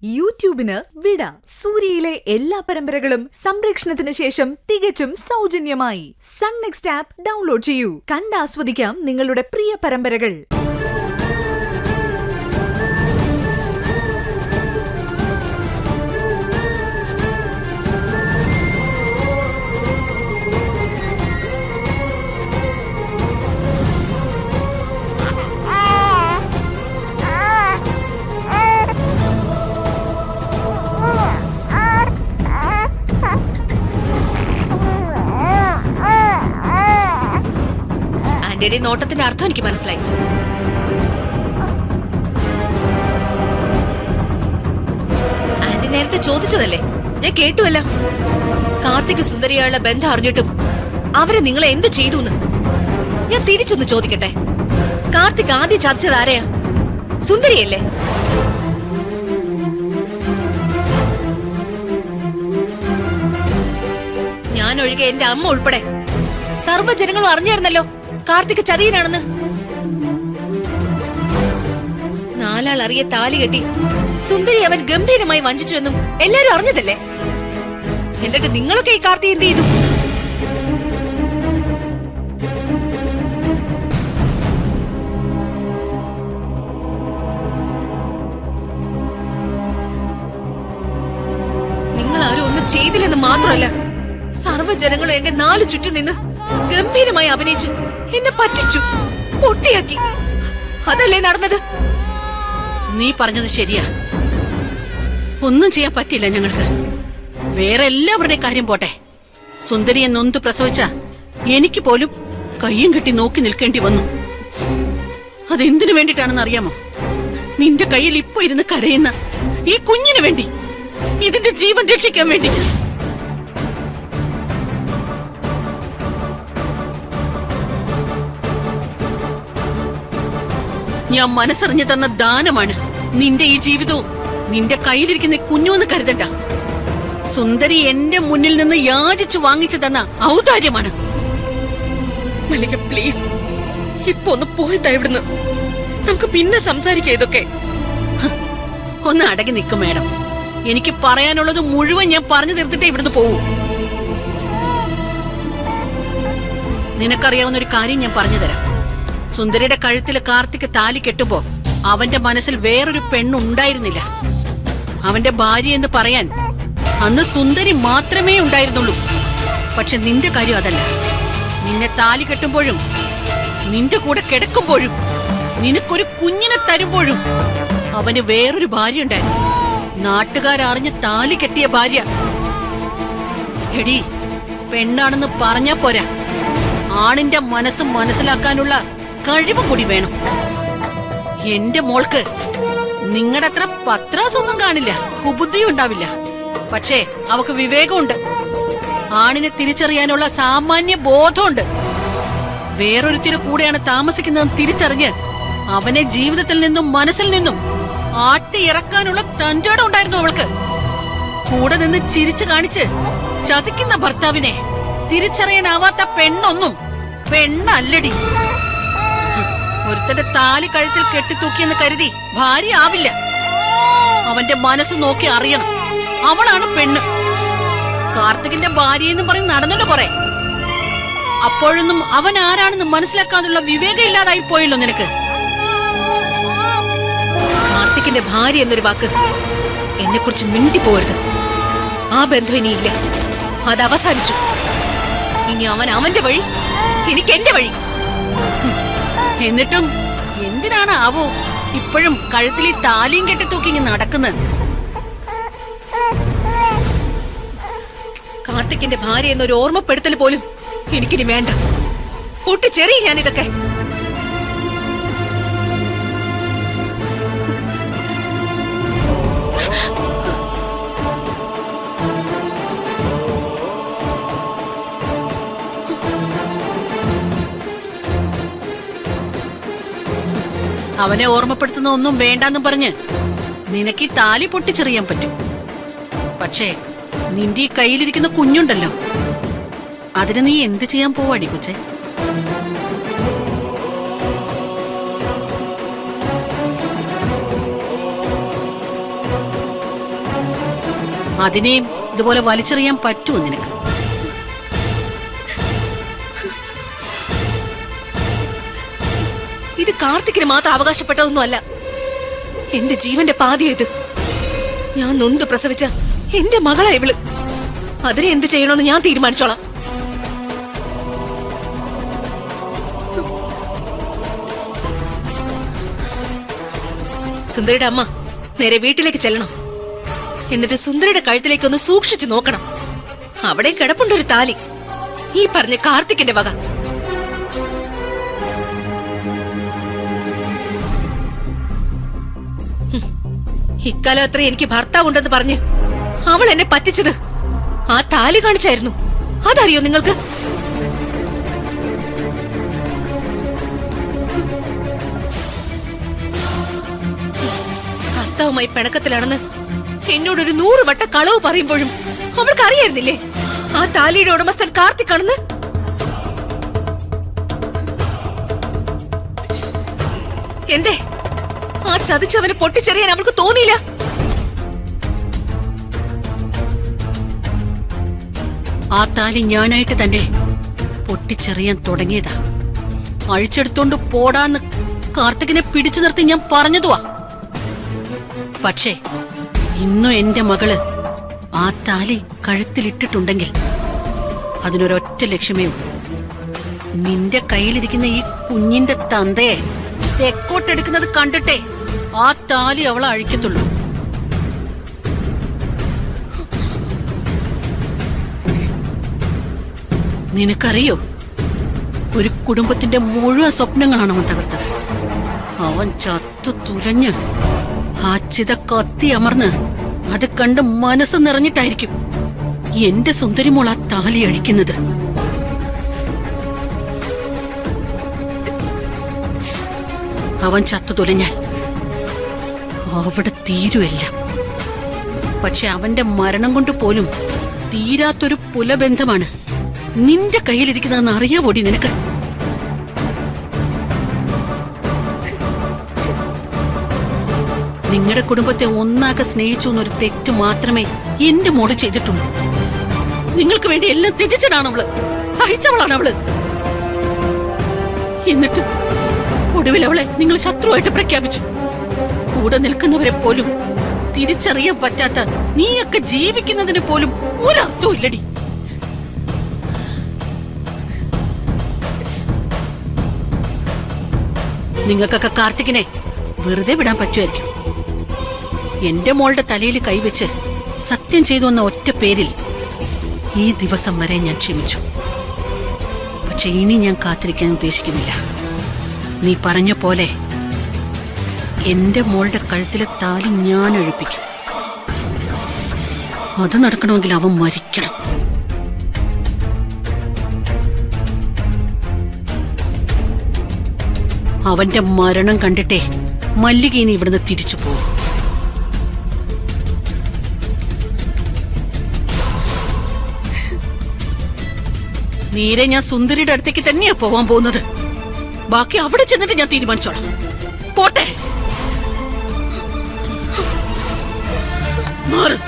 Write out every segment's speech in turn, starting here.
യൂട്യൂബിന് വിട. സൂര്യയിലെ എല്ലാ പരമ്പരകളും സംരക്ഷണത്തിന് ശേഷം തികച്ചും സൗജന്യമായി സൺ നെക്സ്റ്റ് ആപ്പ് ഡൗൺലോഡ് ചെയ്യൂ. കണ്ടാസ്വദിക്കാം നിങ്ങളുടെ പ്രിയ പരമ്പരകൾ. ആന്റിയുടെ നോട്ടത്തിന്റെ അർത്ഥം എനിക്ക് മനസ്സിലായി. ആന്റി നേരത്തെ ചോദിച്ചതല്ലേ, ഞാൻ കേട്ടുവല്ല. കാർത്തിക് സുന്ദരിയായുള്ള ബന്ധം അറിഞ്ഞിട്ടും അവരെ നിങ്ങളെ എന്ത് ചെയ്തു? ഞാൻ തിരിച്ചൊന്ന് ചോദിക്കട്ടെ, കാർത്തിക് ആദ്യം ചതിച്ചത് ആരെയാ? സുന്ദരിയല്ലേ? ഞാൻ ഒഴികെ എന്റെ അമ്മ ഉൾപ്പെടെ സർവ്വജനങ്ങളും അറിഞ്ഞായിരുന്നല്ലോ കാർത്തിക് ചതിയനാണെന്ന്. നാലാൾ അറിയെ താലി കെട്ടി സുന്ദരി അവൻ ഗംഭീരമായി വഞ്ചിച്ചു എന്നും എല്ലാരും അറിഞ്ഞതല്ലേ. എന്നിട്ട് നിങ്ങളൊക്കെ ഈ കാർത്തി എന്ത് ചെയ്തു? നിങ്ങൾ ആരും ഒന്നും ചെയ്തില്ലെന്ന് മാത്രമല്ല, സർവ്വജനങ്ങളും എന്റെ നാലു ചുറ്റും നിന്ന് ഗംഭീരമായി അഭിനയിച്ച് എന്നെ പറ്റിച്ചു, പൊട്ടിയാക്കി. അതല്ലേ നടന്നത്? നീ പറഞ്ഞത് ശരിയാ. ഒന്നും ചെയ്യാൻ പറ്റില്ല ഞങ്ങൾക്ക്. വേറെ എല്ലാവരുടെയും കാര്യം പോട്ടെ, സുന്ദരിയെ നൊന്ത് പ്രസവിച്ച എനിക്ക് പോലും കയ്യും കെട്ടി നോക്കി നിൽക്കേണ്ടി വന്നു. അതെന്തിനു വേണ്ടിട്ടാണെന്ന് അറിയാമോ? നിന്റെ കയ്യിൽ ഇപ്പൊ ഇരുന്ന് കരയുന്ന ഈ കുഞ്ഞിന് വേണ്ടി, ഇതിന്റെ ജീവൻ രക്ഷിക്കാൻ വേണ്ടി. ഞാൻ മനസ്സറിഞ്ഞു തന്ന ദാനമാണ് നിന്റെ ഈ ജീവിതവും. നിന്റെ കയ്യിലിരിക്കുന്ന കുഞ്ഞുവെന്ന് കരുതണ്ട. സുന്ദരി എന്റെ മുന്നിൽ നിന്ന് യാചിച്ചു വാങ്ങിച്ചു തന്ന ഔദാര്യമാണ്. മല്ലിക പ്ലീസ്, ഇപ്പൊ ഒന്ന് പോയിത്താ ഇവിടുന്ന്. നമുക്ക് പിന്നെ സംസാരിക്കാം ഇതൊക്കെ. ഒന്ന് അടങ്ങി നിൽക്കും മേഡം. എനിക്ക് പറയാനുള്ളത് മുഴുവൻ ഞാൻ പറഞ്ഞു തീർത്തിട്ടേ ഇവിടുന്ന് പോവൂ. നിനക്കറിയാവുന്ന ഒരു കാര്യം ഞാൻ പറഞ്ഞു തരാം. സുന്ദരിയുടെ കഴുത്തില് കാർത്തിക് താലി കെട്ടുമ്പോ അവന്റെ മനസ്സിൽ വേറൊരു പെണ്ണുണ്ടായിരുന്നില്ല. അവന്റെ ഭാര്യ എന്ന് പറയാൻ അന്ന് സുന്ദരി മാത്രമേ ഉണ്ടായിരുന്നുള്ളൂ. പക്ഷെ നിന്റെ കാര്യം അതല്ല. നിന്നെ താലി കെട്ടുമ്പോഴും നിന്റെ കൂടെ കിടക്കുമ്പോഴും നിനക്കൊരു കുഞ്ഞിനെ തരുമ്പോഴും അവന് വേറൊരു ഭാര്യ ഉണ്ടായിരുന്നു. നാട്ടുകാരറിഞ്ഞ് താലി കെട്ടിയ ഭാര്യ. എടി, പെണ്ണാണെന്ന് പറഞ്ഞാ പോരാ, ആണിന്റെ മനസ്സ് മനസ്സിലാക്കാനുള്ള കഴിവും കൂടി വേണം. എന്റെ മോൾക്ക് നിങ്ങളുടെ അത്ര പത്രാസൊന്നും കാണില്ല, കുബുദ്ധിയും ഉണ്ടാവില്ല. പക്ഷേ അവക്ക് വിവേകമുണ്ട്, ആണിനെ തിരിച്ചറിയാനുള്ള സാമാന്യ ബോധമുണ്ട്. വേറൊരുത്തിയുടെ കൂടെയാണ് താമസിക്കുന്നതെന്ന് തിരിച്ചറിഞ്ഞ് അവനെ ജീവിതത്തിൽ നിന്നും മനസ്സിൽ നിന്നും ആട്ടി ഇറക്കാനുള്ള തന്റേടം ഉണ്ടായിരുന്നു അവൾക്ക്. കൂടെ നിന്ന് ചിരിച്ചു കാണിച്ച് ചതിക്കുന്ന ഭർത്താവിനെ തിരിച്ചറിയാനാവാത്ത പെണ്ണൊന്നും പെണ്ണല്ലടി. ഒരുത്തന്റെ താലി കഴുത്തിൽ കെട്ടിത്തൂക്കിയെന്ന് കരുതി ഭാര്യ ആവില്ല. അവന്റെ മനസ്സ് നോക്കി അറിയണം, അവളാണ് പെണ്ണ്. കാർത്തികിന്റെ ഭാര്യയെന്ന് പറഞ്ഞ് നടന്നല്ലോ കുറെ. അപ്പോഴൊന്നും അവൻ ആരാണെന്ന് മനസ്സിലാക്കാനുള്ള വിവേകം ഇല്ലാതായി പോയല്ലോ നിനക്ക്. കാർത്തികിന്റെ ഭാര്യ എന്നൊരു വാക്ക് എന്നെ കുറിച്ച് മിണ്ടിപ്പോരുത്. ആ ബന്ധം ഇനിയില്ല, അത് അവസാനിച്ചു. ഇനി അവൻ അവന്റെ വഴി, എനിക്ക് എന്റെ വഴി. എന്നിട്ടും എന്തിനാണ് ആവോ ഇപ്പോഴും കഴുത്തിൽ ഈ താലിയും കെട്ടിത്തൂക്കി നടക്കുന്നത്? കാർത്തികിന്റെ ഭാര്യ എന്നൊരു ഓർമ്മപ്പെടുത്തൽ പോലും എനിക്കിനി വേണ്ട. പൊട്ടിച്ചെറിയ ഞാനിതൊക്കെ. അവനെ ഓർമ്മപ്പെടുത്തുന്ന ഒന്നും വേണ്ടെന്നും പറഞ്ഞ് നിനക്ക് ഈ താലി പൊട്ടിച്ചെറിയാൻ പറ്റും. പക്ഷേ നിന്റെ ഈ കയ്യിലിരിക്കുന്ന കുഞ്ഞുണ്ടല്ലോ, അതിന് നീ എന്ത് ചെയ്യാൻ പോവാടി കൊച്ചേ? അതിനെയും ഇതുപോലെ വലിച്ചെറിയാൻ പറ്റുമോ നിനക്ക്? ഇത് കാർത്തിക്കിന് മാത്രം അവകാശപ്പെട്ടതൊന്നും അല്ല. എന്റെ ജീവന്റെ പാതിയത്. ഞാൻ നൊന്ത് പ്രസവിച്ച എന്റെ മകളാ ഇവള്. അതിനെ എന്ത് ചെയ്യണമെന്ന് ഞാൻ തീരുമാനിച്ചോളാം. സുന്ദരിയുടെ അമ്മ നേരെ വീട്ടിലേക്ക് ചെല്ലണം. എന്നിട്ട് സുന്ദരിയുടെ കഴുത്തിലേക്ക് ഒന്ന് സൂക്ഷിച്ചു നോക്കണം. അവിടെ കിടപ്പുണ്ടൊരു താലി, ഈ പറഞ്ഞ കാർത്തിക്കിന്റെ വക. ഇക്കാലം അത്ര എനിക്ക് ഭർത്താവുണ്ടെന്ന് പറഞ്ഞ് അവൾ എന്നെ പറ്റിച്ചത് ആ താലി കാണിച്ചായിരുന്നു. അതറിയോ നിങ്ങൾക്ക്? ഭർത്താവുമായി പിണക്കത്തിലാണെന്ന് എന്നോടൊരു 100 വട്ടം കളവ് പറയുമ്പോഴും അവൾക്ക് അറിയായിരുന്നില്ലേ ആ താലിയുടെ ഉടമസ്ഥൻ കാർത്തിക്കാണെന്ന്? എന്തേ ആ ചതിച്ചവനെ പൊട്ടിച്ചെറിയാൻ അവൾക്ക് തോന്നിയില്ല? ആ താലി ഞാനായിട്ട് തന്നെ പൊട്ടിച്ചെറിയാൻ തുടങ്ങിയതാ. അഴിച്ചെടുത്തോണ്ട് പോടാന്ന് കാർത്തികിനെ പിടിച്ചു നിർത്തി ഞാൻ പറഞ്ഞതുവാ. പക്ഷേ ഇന്നും എന്റെ മകള് ആ താലി കഴുത്തിലിട്ടിട്ടുണ്ടെങ്കിൽ അതിനൊരൊറ്റ ലക്ഷ്യമേ ഉള്ളൂ. നിന്റെ കയ്യിലിരിക്കുന്ന ഈ കുഞ്ഞിന്റെ തന്തയെ തെക്കോട്ടെടുക്കുന്നത് കണ്ടിട്ടേ ആ താലി അവളെ അഴിക്കത്തുള്ളൂ. നിനക്കറിയോ, ഒരു കുടുംബത്തിന്റെ മുഴുവൻ സ്വപ്നങ്ങളാണ് അവൻ തകർത്തത്. അവൻ ചത്തു തുരഞ്ഞ് ആ ചിത കത്തി അമർന്ന് അത് കണ്ട് മനസ്സ് നിറഞ്ഞിട്ടായിരിക്കും എന്റെ സുന്ദരിമോൾ ആ താലി അഴിക്കുന്നത്. അവൻ ചത്തു തുലഞ്ഞാൽ അവിടെ തീരുവല്ല. പക്ഷെ അവന്റെ മരണം കൊണ്ട് പോലും തീരാത്തൊരു പുലബന്ധമാണ് നിന്റെ കയ്യിലിരിക്കുന്നതെന്ന് അറിയാവോടി നിനക്ക്? നിങ്ങളുടെ കുടുംബത്തെ ഒന്നാകെ സ്നേഹിച്ചു എന്നൊരു തെറ്റ് മാത്രമേ എന്റെ മോള് ചെയ്തിട്ടുള്ളൂ. നിങ്ങൾക്ക് വേണ്ടി എല്ലാം ത്യജിച്ചതാണ് അവള്, സഹിച്ചവളാണ് അവള്. എന്നിട്ട് ഒടുവിൽ അവളെ നിങ്ങൾ ശത്രുവായിട്ട് പ്രഖ്യാപിച്ചു. കൂടെ നിൽക്കുന്നവരെ പോലും തിരിച്ചറിയാൻ പറ്റാത്ത നീയൊക്കെ ജീവിക്കുന്നതിന് പോലും ഒരർത്ഥവും ഇല്ലടി. നിങ്ങൾക്കൊക്കെ കാർത്തികിനെ വെറുതെ വിടാൻ പറ്റുമായിരിക്കും. എന്റെ മോളുടെ തലയിൽ കൈവച്ച് സത്യം ചെയ്തു എന്ന ഒറ്റ പേരിൽ ഈ ദിവസം വരെ ഞാൻ ക്ഷമിച്ചു. പക്ഷെ ഇനി ഞാൻ കാത്തിരിക്കാൻ ഉദ്ദേശിക്കുന്നില്ല. നീ പറഞ്ഞ പോലെ എന്റെ മോളുടെ കഴുത്തിലെ താലി ഞാൻ അഴിപ്പിക്കും. അത് നടക്കണമെങ്കിൽ അവൻ മരിക്കണം. അവന്റെ മരണം കണ്ടിട്ടേ മല്ലികേനി ഇവിടുന്ന് തിരിച്ചു പോകും. നേരെ ഞാൻ സുന്ദരിയുടെ അടുത്തേക്ക് തന്നെയാ പോവാൻ പോകുന്നത്. ബാക്കി അവിടെ ചെന്നിട്ട് ഞാൻ തീരുമാനിച്ചോളാം. പോട്ടെ, മാറ്.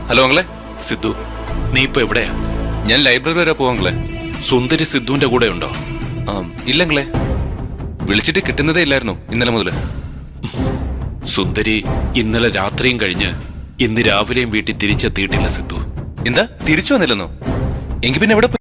ഹലോ അങ്ങളെ, സിദ്ധു, നീ ഇപ്പൊ എവിടെയാ? ഞാൻ ലൈബ്രറി വരെ പോവാങ്ങളെ. സുന്ദരി സിദ്ധുവിന്റെ കൂടെ ഉണ്ടോ? ഇല്ലങ്ങളെ, വിളിച്ചിട്ട് കിട്ടുന്നതേ ഇല്ലായിരുന്നു ഇന്നലെ മുതല്. സുന്ദരി ഇന്നലെ രാത്രിയും കഴിഞ്ഞ് ഇന്ന് രാവിലെയും വീട്ടിൽ തിരിച്ചെത്തിയിട്ടില്ല സിദ്ധു. എന്താ തിരിച്ചു വന്നില്ലെന്നോ? എങ്കിൽ പിന്നെ എവിടെ പോയി?